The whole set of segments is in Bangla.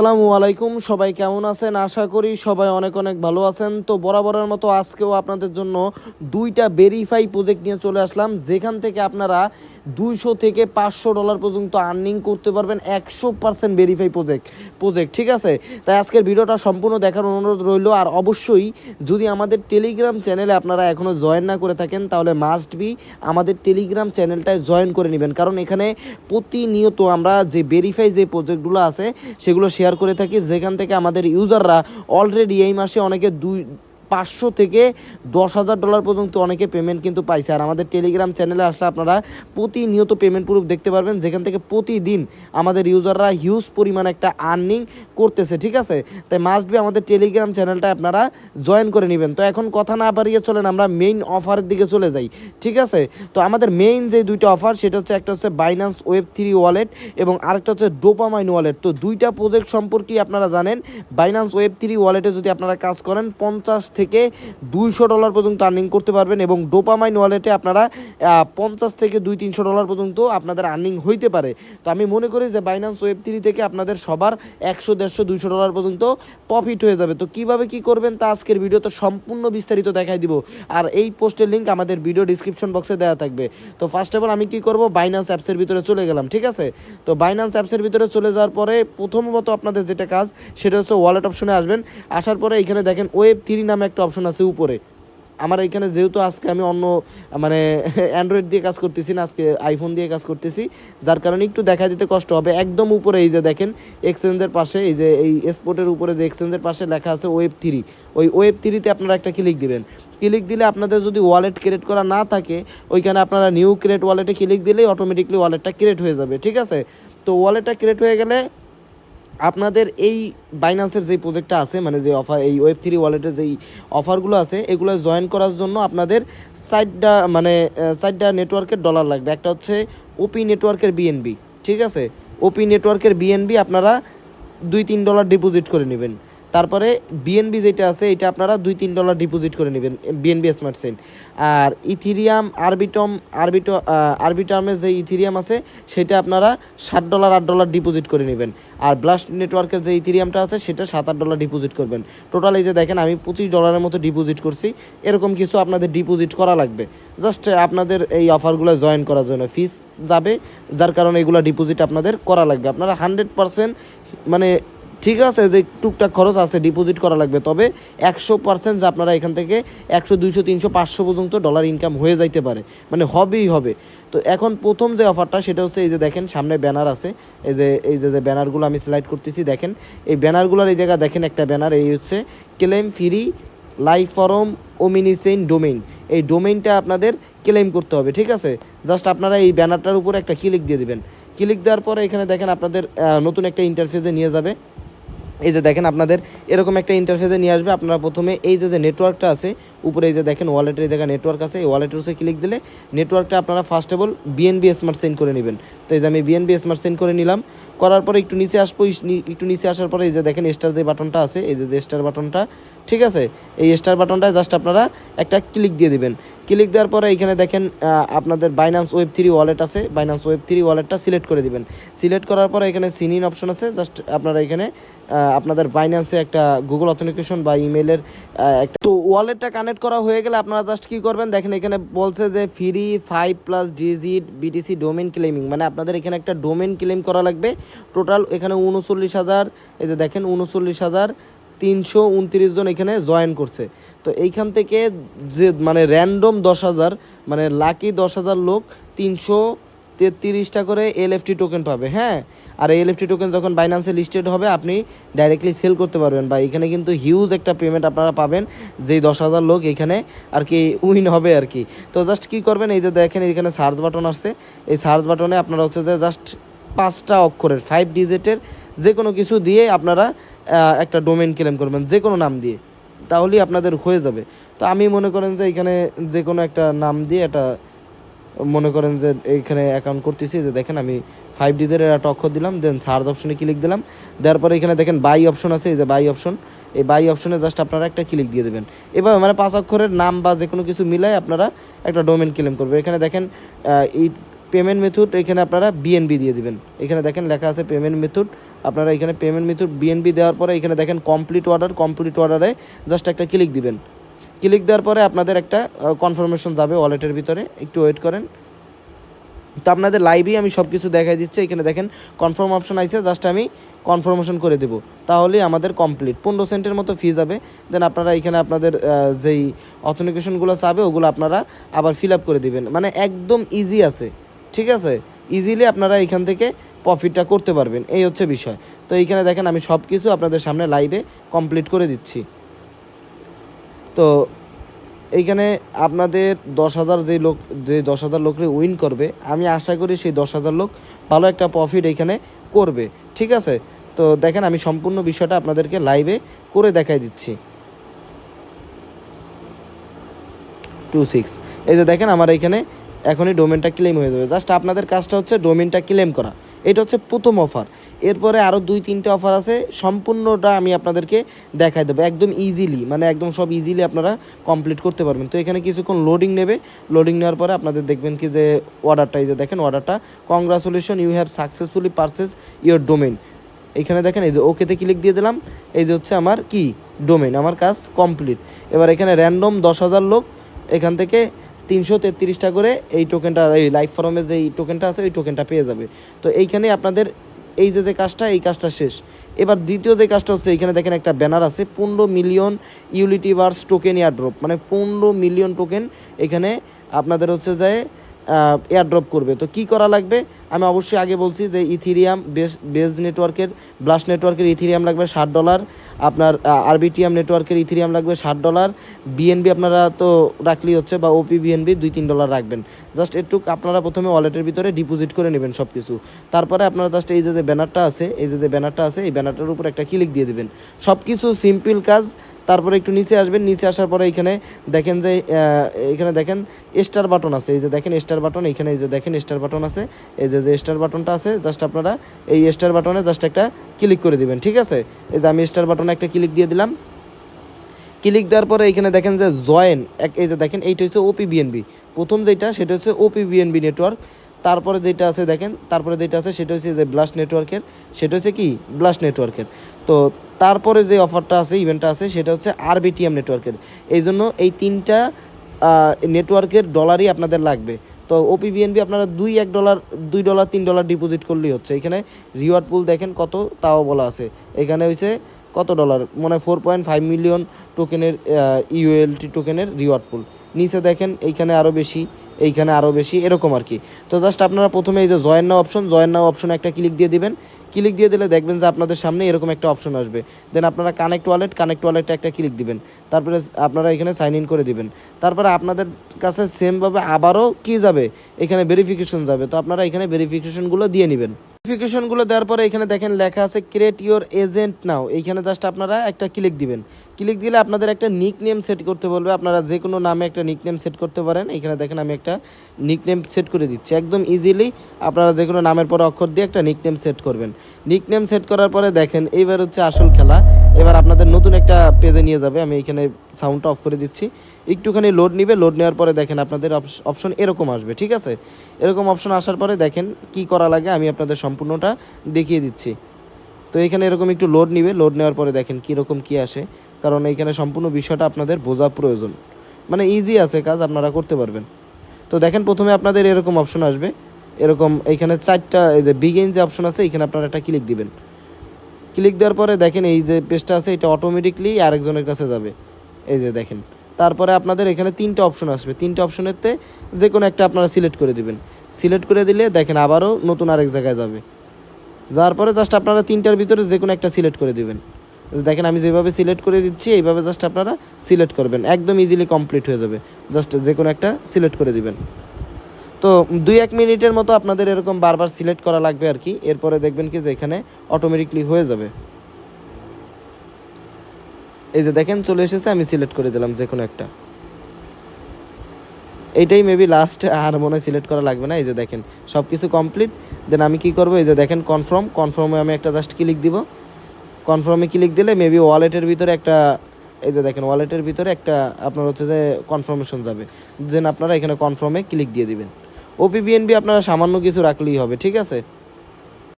আসসালামু আলাইকুম, সবাই কেমন আছেন? আশা করি সবাই অনেক অনেক ভালো আছেন। তো বরাবরের মতো আজকেও আপনাদের জন্য দুইটা ভেরিফাই প্রজেক্ট নিয়ে চলে আসলাম, যেখান থেকে আপনারা $200 থেকে $500 পর্যন্ত আর্নিং করতে পারবেন 100% ভেরিফাই প্রজেক্ট ঠিক আছে। তাই আজকের ভিডিওটা সম্পূর্ণ দেখার অনুরোধ রইল। আর অবশ্যই যদি আমাদের টেলিগ্রাম চ্যানেলে আপনারা এখনও জয়েন না করে থাকেন, তাহলে মাস্ট বি আমাদের টেলিগ্রাম চ্যানেলটায় জয়েন করে নেবেন, কারণ এখানে প্রতিনিয়ত আমরা যে ভেরিফাই যে প্রজেক্টগুলো আছে সেগুলো শেয়ার করে থাকি, যেখান থেকে আমাদের ইউজাররা অলরেডি এই মাসে অনেকে 500 থেকে $10,000 পর্যন্ত অনেকে পেমেন্ট কিন্তু পাইছে। আর আমাদের টেলিগ্রাম চ্যানেলে আসলে আপনারা প্রতিনিয়ত পেমেন্ট প্রুফ দেখতে পারবেন, যেখান থেকে প্রতিদিন আমাদের ইউজাররা হিউজ পরিমাণ একটা আর্নিং করতেছে ঠিক আছে। তাই মাস্ট বি আমাদের টেলিগ্রাম চ্যানেলটা আপনারা জয়েন করে নেবেন। তো এখন কথা না বাড়িয়ে চলেন আমরা মেইন অফারের দিকে চলে যাই ঠিক আছে। তো আমাদের মেইন যে দুইটা অফার, সেটা হচ্ছে একটা হচ্ছে বাইন্যান্স web3 ওয়ালেট এবং আরেকটা হচ্ছে ডোপামাইন ওয়ালেট। তো দুইটা প্রজেক্ট সম্পর্কে আপনারা জানেন, বাইন্যান্স web3 ওয়ালেটে যদি আপনারা কাজ করেন $50 থেকে $200 পর্যন্ত আর্নিং করতে পারবেন, এবং ডোপামাইন ওয়ালেটে আপনারা $50 থেকে $200-300 পর্যন্ত আপনাদের আর্নিং হইতে পারে। তো আমি মনে করি যে বাইন্যান্স web3 থেকে আপনাদের সবার $100, $150 পর্যন্ত প্রফিট হয়ে যাবে। তো কিভাবে কি করবেন তা আজকের ভিডিওতে সম্পূর্ণ বিস্তারিত দেখাই দিব, আর এই পোস্টের লিঙ্ক আমাদের ভিডিও ডিসক্রিপশন বক্সে দেওয়া থাকবে। তো ফার্স্ট অফ অল আমি কি করব, বাইন্যান্স অ্যাপসের ভিতরে চলে গেলাম ঠিক আছে। তো বাইন্যান্স অ্যাপসের ভিতরে চলে যাওয়ার পরে প্রথমত আপনাদের যেটা কাজ, সেটা হচ্ছে ওয়ালেট অপশনে আসবেন। আসার পরে এখানে দেখেন web3 নামে একটা অপশন আছে উপরে। আমার এখানে যেহেতু আজকে আমি অন্য মানে অ্যান্ড্রয়েড দিয়ে কাজ করতেছি না, আজকে আইফোন দিয়ে কাজ করতেছি, যার কারণে একটু দেখা দিতে কষ্ট হবে। একদম উপরে এই যে দেখেন এক্সচেঞ্জের পাশে, এই যে এই স্পটের উপরে যে এক্সচেঞ্জের পাশে লেখা আছে web3, ওই web3-তে আপনারা একটা ক্লিক দিবেন। ক্লিক দিলে আপনাদের যদি ওয়ালেট ক্রিয়েট করা না থাকে, ওইখানে আপনারা নিউ ক্রিয়েট ওয়ালেটে ক্লিক দিলেই অটোমেটিকলি ওয়ালেটটা ক্রিয়েট হয়ে যাবে ঠিক আছে। তো ওয়ালেটটা ক্রিয়েট হয়ে গেলে আপনাদের এই বাইন্যান্সের যেই প্রজেক্টটা আছে, মানে যে অফার, এই web3 ওয়ালেটের যেই অফারগুলো আছে, এগুলো জয়েন করার জন্য আপনাদের চারটা নেটওয়ার্কের ডলার লাগবে। একটা হচ্ছে ওপি নেটওয়ার্কের বিএনবি ঠিক আছে। ওপি নেটওয়ার্কের বিএনবি আপনারা $2-3 ডিপোজিট করে নেবেন। তারপরে বিএনবি যেটা আছে, এটা আপনারা $2-3 ডিপোজিট করে নেবেন বিএনবি স্মার্ট চেইন। আর ইথিরিয়াম আরবিটার্মের যে ইথিরিয়াম আছে, সেটা আপনারা $7 $8 ডিপোজিট করে নেবেন। আর ব্লাস্ট নেটওয়ার্কের যে ইথিরিয়ামটা আছে, সেটা $7-8 ডিপোজিট করবেন। টোটাল এই যে দেখেন আমি $25 মতো ডিপোজিট করছি। এরকম কিছু আপনাদের ডিপোজিট করা লাগবে, জাস্ট আপনাদের এই অফারগুলো জয়েন করার জন্য ফিস যাবে, যার কারণে এগুলো ডিপোজিট আপনাদের করা লাগবে। আপনারা 100% মানে ঠিক আছে যে টুকটাক খরচ আছে, ডিপোজিট করা লাগবে, তবে 100% যে আপনারা এখান থেকে 100 200 300 500 পর্যন্ত ডলার ইনকাম হয়ে যাইতে পারে, মানে হবেই হবে। তো এখন প্রথম যে অফারটা, সেটা হচ্ছে এই যে দেখেন সামনে ব্যানার আছে, এই যে ব্যানারগুলো আমি সিলেক্ট করতেছি। দেখেন এই ব্যানারগুলোর এই জায়গা দেখেন একটা ব্যানার, এই হচ্ছে ক্লেম ফ্রি লাইভ ফরম ওমিনিসেইন ডোমেইন। এই ডোমেইনটা আপনাদের ক্লেম করতে হবে ঠিক আছে। জাস্ট আপনারা এই ব্যানারটার উপর একটা ক্লিক দিয়ে দেবেন। ক্লিক দেওয়ার পরে এখানে দেখেন আপনাদের নতুন একটা ইন্টারফেসে নিয়ে যাবে। এই যে দেখেন আপনাদের এরকম একটা ইন্টারফেসে নিয়ে আসবে। আপনারা প্রথমে এই যে নেটওয়ার্কটা আছে উপরে, এই যে দেখেন ওয়ালেটের এই জায়গায় নেটওয়ার্ক আছে, এই ওয়ালেটের উপরে ক্লিক দিলে নেটওয়ার্কটা আপনারা first of all BNB smart chain করে নেবেন। তো এই যে আমি বিএনবি স্মার্ট চেইন করে নিলাম। করার পরে একটু নিচে আসবো, একটু নিচে আসার পরে এই যে দেখেন স্টার যে বাটনটা আছে, এই যে স্টার বাটনটা ঠিক আছে, এই স্টার বাটনটায় জাস্ট আপনারা একটা ক্লিক দিয়ে দিবেন। ক্লিক দেওয়ার পরে এখানে দেখেন আপনাদের বাইন্যান্স web3 ওয়ালেট আছে, বাইন্যান্স web3 ওয়ালেটটা সিলেক্ট করে দিবেন। সিলেক্ট করার পরে এখানে সিন ইন অপশন আছে, জাস্ট আপনারা এখানে আপনাদের বাইন্যান্সে একটা গুগল অথেন্টিকেশন বা ইমেলের একটা, তো ওয়ালেটটা কানেক্ট করা হয়ে গেলে আপনারা জাস্ট কী করবেন, দেখেন এখানে বলছে যে free 5+ digit BTC domain claiming, মানে আপনাদের এখানে একটা ডোমেন ক্লেম করা লাগবে। টোটাল এখানে 39,000, এই যে দেখেন 39,329 জন এখানে জয়েন করছে। তো এইখান থেকে যে মানে র্যান্ডম 10,000, মানে লাকি 10,000 লোক 333টা করে এলএফটি টোকেন পাবে। হ্যাঁ, আর এই এলএফটি টোকেন যখন বাইন্যান্সে লিস্টেড হবে, আপনি ডাইরেক্টলি সেল করতে পারবেন, বা এখানে কিন্তু হিউজ একটা পেমেন্ট আপনারা পাবেন, যেই 10,000 লোক এখানে আর কি উইন হবে আর কি। তো জাস্ট কী করবেন, এই যে দেখেন এখানে সার্চ বাটন আসছে, এই সার্চ বাটনে আপনারা হচ্ছে যে জাস্ট 5টা অক্ষরের 5 ডিজিটের যে কোনো কিছু দিয়ে আপনারা একটা ডোমেন ক্লেম করবেন, যে কোনো নাম দিয়ে, তাহলেই আপনাদের হয়ে যাবে। তো আমি মনে করেন যে এখানে যে কোনো একটা নাম দিয়ে এটা মনে করেন যে এইখানে অ্যাকাউন্ট করতেছি। যে দেখেন আমি 5 ডিজিটের একটা অক্ষর দিলাম, দেন সার্চ অপশনে ক্লিক দিলাম। দেওয়ার পরে এখানে দেখেন বাই অপশন আছে, এই যে বাই অপশন, এই বাই অপশনে জাস্ট আপনারা একটা ক্লিক দিয়ে দেবেন। এভাবে মানে 5 অক্ষরের নাম বা যে কোনো কিছু মিলাই আপনারা একটা ডোমেন ক্লেম করবেন। এখানে দেখেন এই পেমেন্ট মেথড, এখানে আপনারা বিএনবি দিয়ে দিবেন। এখানে দেখেন লেখা আছে পেমেন্ট মেথড আপনারা এখানে পেমেন্ট মেথড বিএনবি দেওয়ার পরে এখানে দেখেন কমপ্লিট অর্ডারে জাস্ট একটা ক্লিক দিবেন। ক্লিক দেওয়ার পরে আপনাদের একটা কনফার্মেশন যাবে ওয়ালেটের ভিতরে, একটু ওয়েট করেন। তো আপনাদের লাইভেই আমি সব কিছু দেখাই দিচ্ছি। এখানে দেখেন কনফার্ম অপশন আইছে, জাস্ট আমি কনফার্মেশন করে দেবো, তাহলেই আমাদের কমপ্লিট। 15 সেন্টের মতো ফি যাবে। দেন আপনারা এখানে আপনাদের যেই অথেন্টিকেশনগুলো চাবে ওগুলো আপনারা আবার ফিল আপ করে দিবেন। মানে একদম ইজি আছে, ঠিক আছে, ইজিলি আপনারা এখান থেকে প্রফিটটা করতে পারবেন, এই হচ্ছে বিষয়। তো এইখানে দেখেন আমি সব কিছু আপনাদের সামনে লাইভে কমপ্লিট করে দিচ্ছি। তো এইখানে আপনাদের 10,000 যে 10,000 লোকরে উইন করবে, আমি আশা করি সেই 10,000 লোক ভালো একটা প্রফিট এইখানে করবে, ঠিক আছে। তো দেখেন আমি সম্পূর্ণ বিষয়টা আপনাদেরকে লাইভে করে দেখাই দিচ্ছি। 26 এই যে দেখেন আমার এইখানে এখনই ডোমেনটা ক্লেম হয়ে যাবে। জাস্ট আপনাদের কাজটা হচ্ছে ডোমেনটা ক্লেম করা, এটা হচ্ছে প্রথম অফার। এরপরে আরও 2-3টে অফার আছে, সম্পূর্ণটা আমি আপনাদেরকে দেখাই দেবো একদম ইজিলি, মানে একদম সব ইজিলি আপনারা কমপ্লিট করতে পারবেন। তো এখানে কিছুক্ষণ লোডিং নেবে, লোডিং নেওয়ার পরে আপনাদের দেখবেন কি যে অর্ডারটা, এই যে দেখেন অর্ডারটা, congratulation you have successfully purchase your domain. এখানে দেখেন এই যে ওকেতে ক্লিক দিয়ে দিলাম, এই যে হচ্ছে আমার কি ডোমেন, আমার কাজ কমপ্লিট। এবার এখানে র্যান্ডম 10,000 লোক এখান থেকে 333টা করে এই টোকেনটা, এই লাইভ ফর্মে যে টোকেনটা আছে ওই টোকেনটা পেয়ে যাবে। তো এইখানে আপনাদের এই যে কাজটা, এই কাজটা শেষ। এবার দ্বিতীয় যে কাজটা হচ্ছে, এইখানে দেখেন একটা ব্যানার আছে 15 মিলিয়ন ইউলিটিভার্স টোকেন এয়ারড্রপ, মানে 15 মিলিয়ন টোকেন এখানে আপনাদের হচ্ছে যে এয়ারড্রপ করবে। তো কি করা লাগবে আমি অবশ্যই আগে বলছি যে ইথিরিয়াম বেস নেটওয়ার্কের, ব্লাস্ট নেটওয়ার্কের ইথিরিয়াম লাগবে $60, আপনার আরবিটিএম নেটওয়ার্কের ইথিরিয়াম লাগবে $60, বিএনবি আপনারা তো রাখলেই হচ্ছে, বা ওপি বিএনবি $2-3 রাখবেন। জাস্ট একটু আপনারা প্রথমে ওয়ালেটের ভিতরে ডিপোজিট করে নেবেন সব কিছু। তারপরে আপনারা জাস্ট এই যে ব্যানারটা আছে, এই যে ব্যানারটা আছে, এই ব্যানারটার উপর একটা ক্লিক দিয়ে দেবেন। সব কিছু সিম্পল কাজ। তারপরে একটু নিচে আসবেন, নিচে আসার পরে এখানে দেখেন যে এখানে দেখেন স্টার বাটন আছে, এই যে দেখেন স্টার বাটন, এখানে এই যে দেখেন স্টার বাটন আছে, এই যে স্টার বাটনটা আছে, জাস্ট আপনারা এই স্টার বাটনে জাস্ট একটা ক্লিক করে দিবেন, ঠিক আছে। এই যে আমি স্টার বাটনে একটা ক্লিক দিয়ে দিলাম। ক্লিক দেওয়ার পরে এখানে দেখেন যে জয়েন, এই যে দেখেন এইটা হচ্ছে ওপি বিএনবি, প্রথম যেটা সেটা হচ্ছে ওপি বিএনবি নেটওয়ার্ক। তারপরে যেটা আছে দেখেন, তারপরে যেটা আছে সেটা হচ্ছে যে ব্লাস্ট নেটওয়ার্কের, সেটা হচ্ছে কি ব্লাস্ট নেটওয়ার্কের। তো তারপরে যে অফারটা আছে, ইভেন্টটা আছে, সেটা হচ্ছে আরবিটিএম নেটওয়ার্কের। এই জন্য এই 3টা নেটওয়ার্কের ডলারই আপনাদের লাগবে। তো ওপি বিএনবি আপনারা $1, $2, $3 ডিপোজিট করলেই হচ্ছে। এখানে রিওয়ার্ড পুল দেখেন কত, তাও বলা আছে এখানে হয়েছে কত ডলার, মানে 4.5 মিলিয়ন টোকেনের ইউএলটি টোকেনের রিওয়ার্ড পুল। নিচে দেখেন এইখানে আরও বেশি, এইখানে আরও বেশি, এরকম আর কি। তো জাস্ট আপনারা প্রথমে এই যে জয়েন নাও অপশনে একটা ক্লিক দিয়ে দিবেন। ক্লিক দিয়ে দিলে দেখবেন যে আপনাদের সামনে এরকম একটা অপশন আসবে। দেন আপনারা কানেক্ট ওয়ালেটে একটা ক্লিক দিবেন। তারপরে আপনারা এখানে সাইন ইন করে দিবেন। তারপরে আপনাদের কাছে সেমভাবে আবারও কি যাবে, এখানে ভেরিফিকেশন যাবে। তো আপনারা এখানে ভেরিফিকেশনগুলো দিয়ে নেবেন। ভেরিফিকেশনগুলো দেওয়ার পরে এখানে দেখেন লেখা আছে ক্রিয়েট ইওর এজেন্ট নাও, এইখানে জাস্ট আপনারা একটা ক্লিক দিবেন। ক্লিক দিলে আপনাদের একটা নিক নেম সেট করতে বলবে, আপনারা যে কোনো নামে একটা নিক নেম সেট করতে পারেন। এখানে দেখেন আমি একটা নিক নেম সেট করে দিচ্ছি, একদম ইজিলি আপনারা যে কোনো নামের পরে অক্ষর দিয়ে একটা নিক নেম সেট করবেন। নিক নেম সেট করার পরে দেখেন এইবার হচ্ছে আসল খেলা। এবার আপনাদের নতুন একটা পেজে নিয়ে যাবে। আমি এখানে সাউন্ডটা অফ করে দিচ্ছি, একটুখানি লোড নিবে। লোড নেওয়ার পরে দেখেন আপনাদের অপশন এরকম আসবে, ঠিক আছে। এরকম অপশন আসার পরে দেখেন কি করা লাগে আমি আপনাদের সম্পূর্ণটা দেখিয়ে দিচ্ছি। তো এখানে এরকম একটু লোড নিবে, লোড নেওয়ার পরে দেখেন কীরকম কী আসে, কারণ এইখানে সম্পূর্ণ বিষয়টা আপনাদের বোঝা প্রয়োজন। মানে ইজি আছে কাজ, আপনারা করতে পারবেন। তো দেখেন প্রথমে আপনাদের এরকম অপশন আসবে, এরকম এইখানে 4টা এই যে বিগিন যে অপশন আছে, এখানে আপনারা একটা ক্লিক দিবেন। ক্লিক দেওয়ার পরে দেখেন এই যে পেজটা আছে, এটা অটোমেটিকলি আরেকজনের কাছে যাবে, এই যে দেখেন। তারপরে আপনাদের এখানে 3টা অপশন আসবে, 3টা অপশনেতে যে কোনো একটা আপনারা সিলেক্ট করে দিবেন। সিলেক্ট করে দিলে দেখেন আবারও নতুন আরেক জায়গায় যাবে। যাওয়ার পরে জাস্ট আপনারা 3টার ভিতরে যে কোনো একটা সিলেক্ট করে দিবেন। দেখেন আমি যেভাবে সিলেক্ট করে দিচ্ছি এইভাবে জাস্ট আপনারা সিলেক্ট করবেন, একদম ইজিলি কমপ্লিট হয়ে যাবে। জাস্ট যে কোনো একটা সিলেক্ট করে দিবেন। তো 2-1 মিনিটের মতো আপনাদের এরকম বারবার সিলেক্ট করা লাগবে আর কি। এরপরে দেখবেন কি যে এখানে অটোমেটিকলি হয়ে যাবে। এই যে দেখেন চলে এসেছে, আমি সিলেক্ট করে দিলাম যে কোনো একটা। এইটাই মেবি লাস্ট, আর মনে হয় সিলেক্ট করা লাগবে না। এই যে দেখেন সব কিছু কমপ্লিট। দেন আমি কি করব, এই যে দেখেন কনফার্মে আমি একটা জাস্ট ক্লিক দিব। কনফার্মে ক্লিক দিলে মেবি ওয়ালেটের ভিতরে একটা, এই যে দেখেন ওয়ালেটের ভিতরে একটা আপনার হচ্ছে যে কনফার্মেশন যাবে। দেন আপনারা এখানে কনফার্মে ক্লিক দিয়ে দিবেন। ওপি বিএনবি আপনারা সামান্য কিছু রাখলেই হবে, ঠিক আছে।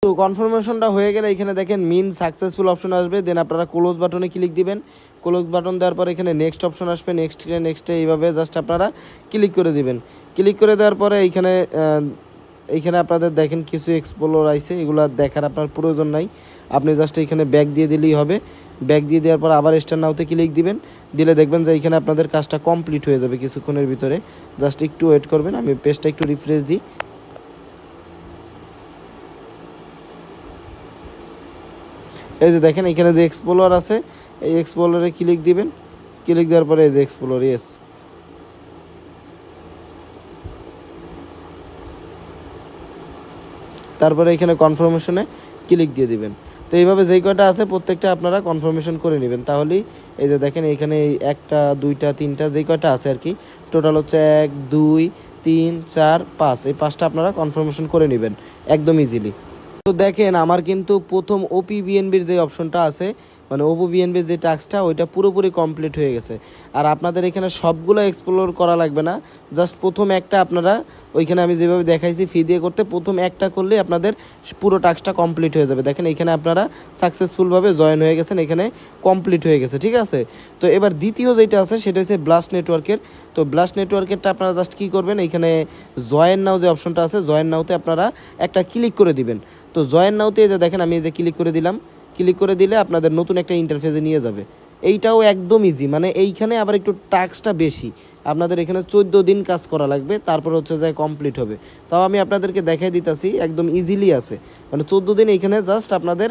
তো কনফার্মেশনটা হয়ে গেলে এখানে দেখেন মিন সাকসেসফুল অপশন আসবে, দেন আপনারা ক্লোজ বাটনে ক্লিক দিবেন। ক্লোজ বাটন দেওয়ার পরে এখানে নেক্সট অপশন আসবে, নেক্সটে এইভাবে জাস্ট আপনারা ক্লিক করে দিবেন। ক্লিক করে দেওয়ার পরে এইখানে আপনাদের দেখেন কিছু এক্সপ্লোর আইছে, এগুলো দেখার আপনার প্রয়োজন নাই, আপনি জাস্ট এখানে ব্যাক দিয়ে দিলেই হবে। ব্যাক দিয়ে দেওয়ার পর আবার স্টার্ট নাওতে ক্লিক দিবেন, দিলে দেখবেন যে এখানে আপনাদের কাজটা কমপ্লিট হয়ে যাবে কিছুক্ষণের ভিতরে। জাস্ট একটু ওয়েট করবেন, আমি পেজটা একটু রিফ্রেশ দিই। এই যে দেখেন এখানে যে এক্সপ্লোর আছে, এই এক্সপ্লোরে ক্লিক দিবেন। ক্লিক দেওয়ার পরে এই যে এক্সপ্লোর, ইয়েস, তারপরে এখানে কনফার্মেশনে ক্লিক দিয়ে দিবেন। তো এইভাবে যেই কয়টা আছে প্রত্যেকটা আপনারা কনফার্মেশন করে নেবেন, তাহলেই এই যে দেখেন এখানে একটা দুইটা তিনটা যেই কয়টা আছে আর কি, টোটাল হচ্ছে 1 2 3 4 5, এই 5টা আপনারা কনফার্মেশন করে নেবেন একদম ইজিলি। তো দেখেন আমার কিন্তু প্রথম ওপি বিএনবির যে অপশনটা আছে, মানে ওপো বিএনবির যে টাস্কটা, ওইটা পুরোপুরি কমপ্লিট হয়ে গেছে। আর আপনাদের এখানে সবগুলো এক্সপ্লোর করা লাগবে না, জাস্ট প্রথম একটা আপনারা ওইখানে আমি যেভাবে দেখাইছি ফি দিয়ে করতে, প্রথম একটা করলেই আপনাদের পুরো টাস্কটা কমপ্লিট হয়ে যাবে। দেখেন এখানে আপনারা সাকসেসফুলভাবে জয়েন হয়ে গেছেন, এখানে কমপ্লিট হয়ে গেছে, ঠিক আছে। তো এবার দ্বিতীয় যেটা আছে সেটা হচ্ছে ব্লাস্ট নেটওয়ার্কের। তো ব্লাস্ট নেটওয়ার্কেরটা আপনারা জাস্ট কী করবেন, এখানে জয়েন নাও যে অপশনটা আছে, জয়েন নাওতে আপনারা একটা ক্লিক করে দিবেন। তো জয়েন নাওতে যে দেখেন আমি এই যে ক্লিক করে দিলাম, ক্লিক করে দিলে আপনাদের নতুন একটা ইন্টারফেসে নিয়ে যাবে। এইটাও একদম ইজি, মানে এইখানে আবার একটু টাস্কটা বেশি, আপনাদের এখানে 14 দিন কাজ করা লাগবে, তারপর হচ্ছে যে কমপ্লিট হবে। তাও আমি আপনাদেরকে দেখাই দিতেছি, একদম ইজিলি আছে, মানে 14 দিন এইখানে জাস্ট আপনাদের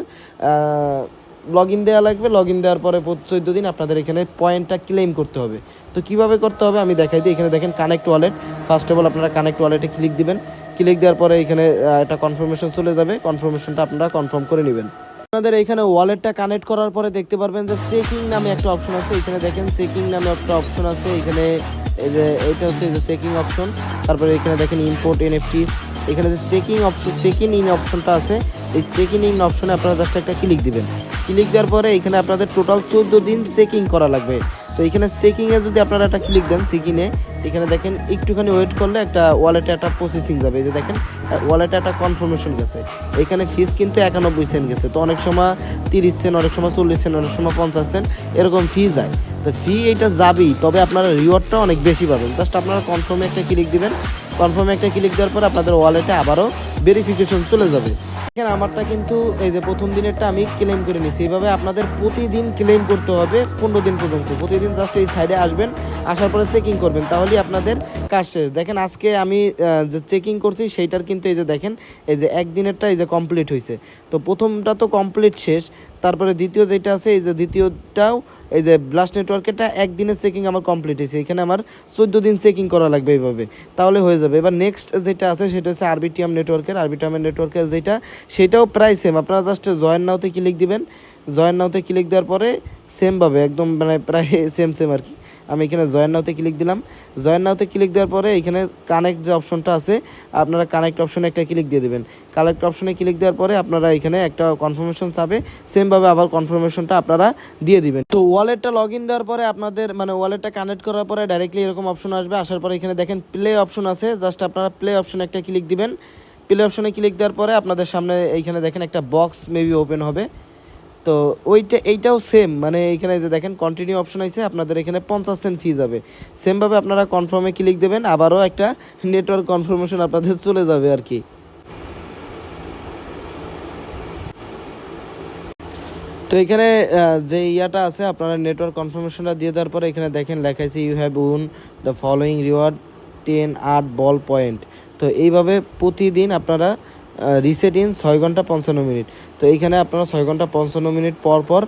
লগ ইন দেওয়া লাগবে। লগ ইন দেওয়ার পরে 14 দিন আপনাদের এখানে পয়েন্টটা ক্লেম করতে হবে। তো কীভাবে করতে হবে আমি দেখাই দিই। এখানে দেখেন connect wallet, first of all আপনারা কানেক্ট ওয়ালেটে ক্লিক দিবেন। ক্লিক দেওয়ার পরে এখানে একটা কনফার্মেশন চলে যাবে, কনফার্মেশনটা আপনারা কনফার্ম করে নেবেন। আপনাদের এখানে ওয়ালেটটা কানেক্ট করার পরে দেখতে পারবেন যে চেকিং নামে একটা অপশন আছে, এখানে দেখেন চেকিং নামে একটা অপশন আছে, এখানে এই যে এটা হচ্ছে যে চেকিং অপশন। তারপরে এখানে দেখেন ইম্পোর্ট এনএফটিস, এখানে যে চেকিং অপশন, চেক ইন অপশনটা আছে, এই চেক ইন অপশনে আপনারা জাস্ট একটা ক্লিক দিবেন। ক্লিক দেওয়ার পরে এখানে আপনাদের টোটাল 14 দিন চেকিং করা লাগবে। তো এখানে চেকিংয়ে যদি আপনারা একটা ক্লিক দেন, চেকিংয়ে এখানে দেখেন একটুখানি ওয়েট করলে একটা ওয়ালেটে একটা প্রসেসিং যাবে, এই যে দেখেন ওয়ালেটে একটা কনফার্মেশন গেছে। এখানে ফিস কিন্তু 91 সেন্ট গেছে। তো অনেক সময় 30 সেন্ট, অনেক সময় 40 সেন্ট, অনেক সময় 50 সেন্ট এরকম ফি যায়। তো ফি এইটা যাবেই, তবে আপনারা রিওয়ার্ডটা অনেক বেশি পাবেন। জাস্ট আপনারা কনফার্মে একটা ক্লিক দিবেন। কনফার্মে একটা ক্লিক দেওয়ার পর আপনাদের ওয়ালেটে আবারও ভেরিফিকেশন চলে যাবে। দেখেন আমারটা কিন্তু এই যে প্রথম দিনেরটা আমি ক্লেম করে নিয়েছি। এইভাবে আপনাদের প্রতিদিন ক্লেম করতে হবে 15 দিন পর্যন্ত। প্রতিদিন জাস্ট এই সাইডে আসবেন, আসার পরে চেকিং করবেন, তাহলেই আপনাদের কাজ শেষ। দেখেন আজকে আমি যে চেকিং করছি সেইটার কিন্তু এই যে দেখেন এই যে একদিনেরটা এই যে কমপ্লিট হয়েছে। তো প্রথমটা তো কমপ্লিট শেষ, তারপরে দ্বিতীয় যেটা আছে এই যে দ্বিতীয়টাও এই যে ব্লাস্ট নেটওয়ার্কেরটা একদিনের চেকিং আমার কমপ্লিট হয়েছে। এখানে আমার 14 দিন চেকিং করা লাগবে, এইভাবে তাহলে হয়ে যাবে। এবার নেক্সট যেটা আছে সেটা হচ্ছে আরবিটিএম নেটওয়ার্কের যেটা, সেটাও প্রায় সেম। আপনারা জাস্ট জয়েন নাওতে ক্লিক দিবেন। জয়েন নাওতে ক্লিক দেওয়ার পরে সেমভাবে একদম মানে প্রায় সেম আর কি। আমি এখানে জয়েন নাওতে ক্লিক দিলাম। জয়েন নাওতে ক্লিক দেওয়ার পরে এখানে কানেক্ট যে অপশনটা আছে, আপনারা কানেক্ট অপশনে একটা ক্লিক দিয়ে দেবেন। কানেক্ট অপশনে ক্লিক দেওয়ার পরে আপনারা এখানে একটা কনফার্মেশন চাবে, সেমভাবে আবার কনফার্মেশনটা আপনারা দিয়ে দিবেন। তো ওয়ালেটটা লগ ইন দেওয়ার পরে আপনাদের মানে ওয়ালেটটা কানেক্ট করার পরে ডাইরেক্টলি এরকম অপশন আসবে। আসার পরে এখানে দেখেন প্লে অপশন আছে, জাস্ট আপনারা প্লে অপশনে একটা ক্লিক দিবেন। প্লে অপশনে ক্লিক দেওয়ার পরে আপনাদের সামনে এইখানে দেখেন একটা বক্স মেবি ওপেন হবে। তো এইটাও সেম, মানে এইখানে যে দেখেন কন্টিনিউ অপশন আছে, আপনাদের এখানে 50 সেন্ট ফি যাবে। সেমভাবে আপনারা কনফার্মে ক্লিক দেবেন, আবারও একটা নেটওয়ার্ক কনফার্মেশন আপনাদের চলে যাবে আর কি। তো এখানে যে ইয়াটা আছে, আপনারা নেটওয়ার্ক কনফার্মেশনটা দিয়ে দেওয়ার পরে এখানে দেখেন লেখা আছে ইউ হ্যাভ উন the following reward 10 8 ball point. তো এইভাবে প্রতিদিন আপনারা রিসেট ইন 6 ঘন্টা 55 মিনিট। তো এইখানে আপনারা 6 ঘন্টা 55 মিনিট পর পর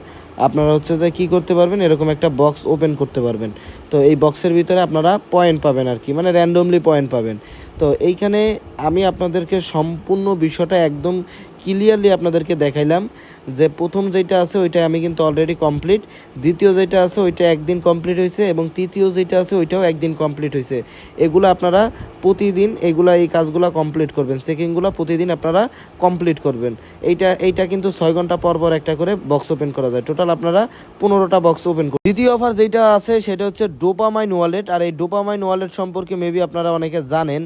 আপনারা হচ্ছে যে কী করতে পারবেন, এরকম একটা বক্স ওপেন করতে পারবেন। তো এই বক্সের ভিতরে আপনারা পয়েন্ট পাবেন আর কি, মানে র্যান্ডমলি পয়েন্ট পাবেন। তো এইখানে আমি আপনাদেরকে সম্পূর্ণ বিষয়টা একদম ক্লিয়ারলি আপনাদেরকে দেখাইলাম যে প্রথম যেটা আছে ওইটা আমি কিন্তু অলরেডি কমপ্লিট, দ্বিতীয় যেটা আছে ওইটা একদিন কমপ্লিট হয়েছে, এবং তৃতীয় যেটা আছে ওইটাও একদিন কমপ্লিট হয়েছে। এগুলো আপনারা প্রতিদিন এই কাজগুলো কমপ্লিট করবেন, চেকিংগুলো প্রতিদিন আপনারা কমপ্লিট করবেন। এইটা কিন্তু 6 ঘন্টা পর পর একটা করে বক্স ওপেন করা যায়। টোটাল আপনারা 15টা বক্স ওপেন করুন। দ্বিতীয় অফার যেটা আছে সেটা হচ্ছে ডোপামাইন ওয়ালেট। আর এই ডোপামাইন ওয়ালেট সম্পর্কে মেবি আপনারা অনেকে জানেন।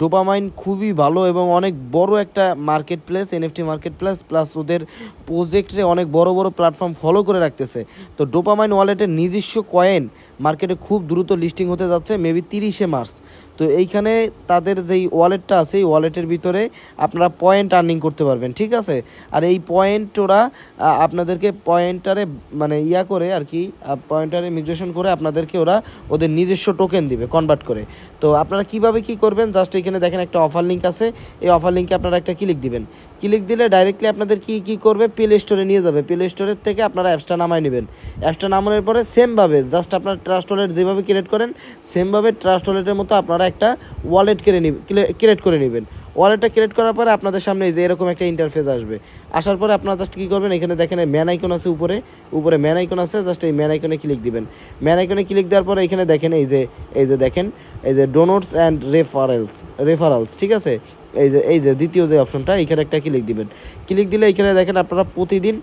ডোপামাইন খুবই ভালো এবং অনেক বড় একটা market place, NFT market place, plus ওদের প্রজেক্টে অনেক বড় বড় প্ল্যাটফর্ম ফলো করে রাখতেছে। তো ডোপামাইন ওয়ালেটের নিজস্ব কয়েন মার্কেটে খুব দ্রুত লিস্টিং হতে যাচ্ছে মেবি 30শে মার্চ। তো এইখানে তাদের যেই ওয়ালেটটা আছে এই ওয়ালেটের ভিতরে আপনারা পয়েন্ট আর্নিং করতে পারবেন, ঠিক আছে। আর এই পয়েন্ট ওরা আপনাদেরকে পয়েন্টারে মানে করে আর কি পয়েন্টারে মিগ্রেশন করে আপনাদেরকে ওরা ওদের নিজস্ব টোকেন দিবে কনভার্ট করে। তো আপনারা কিভাবে কি করবেন, জাস্ট এখানে দেখেন একটা অফার লিঙ্ক আছে, এই অফার লিঙ্কে আপনারা একটা ক্লিক দিবেন। ক্লিক দিলে ডাইরেক্টলি আপনাদের কি করবে, প্লে স্টোরে নিয়ে যাবে। প্লে স্টোরের থেকে আপনারা অ্যাপসটা নামায় নেবেন। অ্যাপসটা নামানোর পরে সেমভাবে জাস্ট আপনার ট্রাস্ট ওয়ালেট যেভাবে ক্রিয়েট করেন সেমভাবে ট্রাস্ট ওয়ালেটের মতো আপনারা একটা ওয়ালেট ক্রিয়েট করে নেবেন। ওয়ালেটটা ক্রিয়েট করার পরে আপনাদের সামনে এই যে এরকম একটা ইন্টারফেস আসবে। আসার পরে আপনারা জাস্ট কী করবেন, এখানে দেখেন ম্যান আইকন আছে, উপরে ম্যান আইকন আছে, জাস্ট এই ম্যান আইকনে ক্লিক দিবেন। ম্যান আইকনে ক্লিক দেওয়ার পরে এখানে দেখেন এই যে দেখেন এই যে ডোনেটস অ্যান্ড রেফারেলস, ঠিক আছে। এই যে দ্বিতীয় যে অপশনটা এখানে একটা ক্লিক দিবেন। ক্লিক দিলে এখানে দেখেন আপনারা প্রতিদিন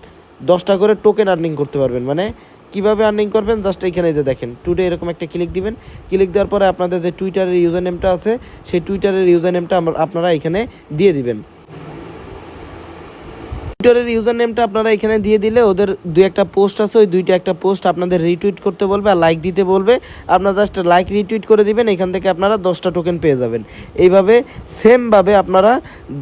10টা করে টোকেন আর্নিং করতে পারবেন। মানে কীভাবে আর্নিং করবেন, জাস্ট এইখানে যে দেখেন টুডে এরকম একটা ক্লিক দিবেন। ক্লিক দেওয়ার পরে আপনাদের যে টুইটারের ইউজার নেমটা আছে সেই টুইটারের ইউজার নেমটা আপনারা এখানে দিয়ে দিবেন। টুইটারের ইউজার নেমটা আপনারা এখানে দিয়ে দিলে ওদের একটা পোস্ট আছে, ওই একটা পোস্ট আপনাদের রিটুইট করতে বলবে আর লাইক দিতে বলবে। আপনারা জাস্ট লাইক রিটুইট করে দিবেন, এখান থেকে আপনারা 10টা টোকেন পেয়ে যাবেন। এইভাবে সেমভাবে আপনারা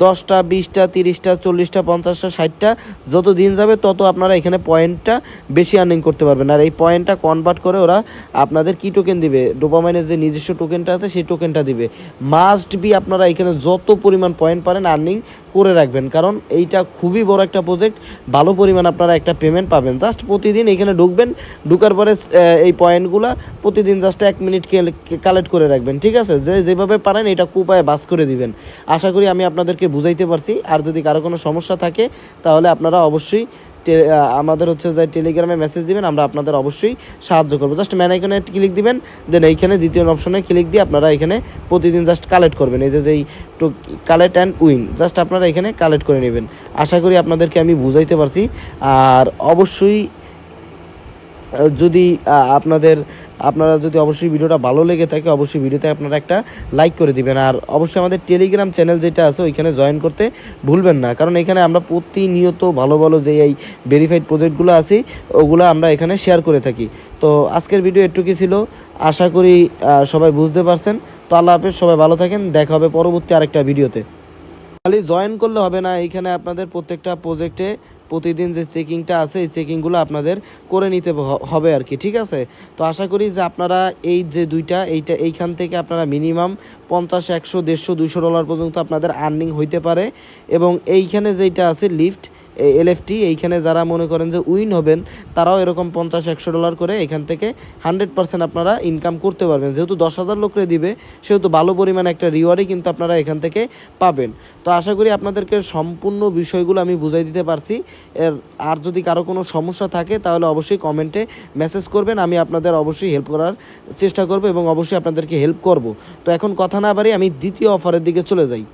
10টা 20টা 30টা 40টা 50টা 60টা যত দিন যাবে তত আপনারা এখানে পয়েন্টটা বেশি আর্নিং করতে পারবেন। আর এই পয়েন্টটা কনভার্ট করে ওরা আপনাদের কি টোকেন দিবে, ডোপামাইনের যে নিজস্ব টোকেনটা আছে সেই টোকেনটা দিবে। মাস্ট বি আপনারা এখানে যত পরিমাণ পয়েন্ট পারেন আর্নিং করে রাখবেন, কারণ এইটা খুবই বড় একটা প্রজেক্ট, ভালো পরিমাণ আপনারা একটা পেমেন্ট পাবেন। জাস্ট প্রতিদিন এখানে ঢুকবেন, ঢুকার পরে এই পয়েন্টগুলো প্রতিদিন জাস্ট 1 মিনিট কালেক্ট করে রাখবেন, ঠিক আছে। যেভাবে পারেন এটা কুপায়ে বাস করে দিবেন। আশা করি আমি আপনাদেরকে বুঝাইতে পারছি। আর যদি কারো কোনো সমস্যা থাকে তাহলে আপনারা অবশ্যই আমাদের হচ্ছে যে টেলিগ্রামে মেসেজ দিবেন, আমরা আপনাদের অবশ্যই সাহায্য করবো। জাস্ট ম্যান আইকনে ক্লিক দিবেন, দেন এইখানে দ্বিতীয় অপশনে ক্লিক দিয়ে আপনারা এখানে প্রতিদিন জাস্ট কালেক্ট করবেন। এই যে কালেক্ট অ্যান্ড উইন, জাস্ট আপনারা এখানে কালেক্ট করে নেবেন। আশা করি আপনাদেরকে আমি বুঝাইতে পারছি। আর অবশ্যই যদি আপনারা যদি অবশ্যই ভিডিওটা ভালো লেগে থাকে অবশ্যই ভিডিওতে আপনারা একটা লাইক করে দিবেন। আর অবশ্যই আমাদের টেলিগ্রাম চ্যানেল যেটা আছে ওইখানে জয়েন করতে ভুলবেন না, কারণ এখানে আমরা প্রতিনিয়ত ভালো ভালো যে এই ভেরিফাইড প্রজেক্টগুলো আছে ওগুলো আমরা এখানে শেয়ার করে থাকি। তো আজকের ভিডিও এটুকুই ছিল, আশা করি সবাই বুঝতে পারছেন। তো আল্লাহ হাফেজ, সবাই ভালো থাকেন, দেখা হবে পরবর্তী আরেকটা ভিডিওতে। খালি জয়েন করলে হবে না, এইখানে আপনাদের প্রত্যেকটা প্রজেক্টে প্রতিদিন যে চেকিংটা আছে এই চেকিংগুলো আপনাদের করে নিতে হবে আর কি, ঠিক আছে। তো আশা করি যে আপনারা এই যে এইখান থেকে আপনারা মিনিমাম 50, 100, 150, $200 পর্যন্ত আপনাদের আর্নিং হইতে পারে। এবং এইখানে যেটা আছে লিফট এলএফটি, এইখানে যারা মনে করেন যে উইন হবেন তারাও এরকম $50-100 করে এখান থেকে 100% আপনারা ইনকাম করতে পারবেন। যেহেতু 10,000 লোকরে দিবে সেহেতু ভালো পরিমাণে একটা রিওয়ার্ডই কিন্তু আপনারা এখান থেকে পাবেন। তো আশা করি আপনাদেরকে সম্পূর্ণ বিষয়গুলো আমি বুঝাই দিতে পারছি। আর যদি কারো কোনো সমস্যা থাকে তাহলে অবশ্যই কমেন্টে মেসেজ করবেন, আমি আপনাদের অবশ্যই হেল্প করার চেষ্টা করব এবং অবশ্যই আপনাদেরকে হেল্প করব। তো এখন কথা না বাড়িয়ে আমি দ্বিতীয় অফারের দিকে চলে যাই।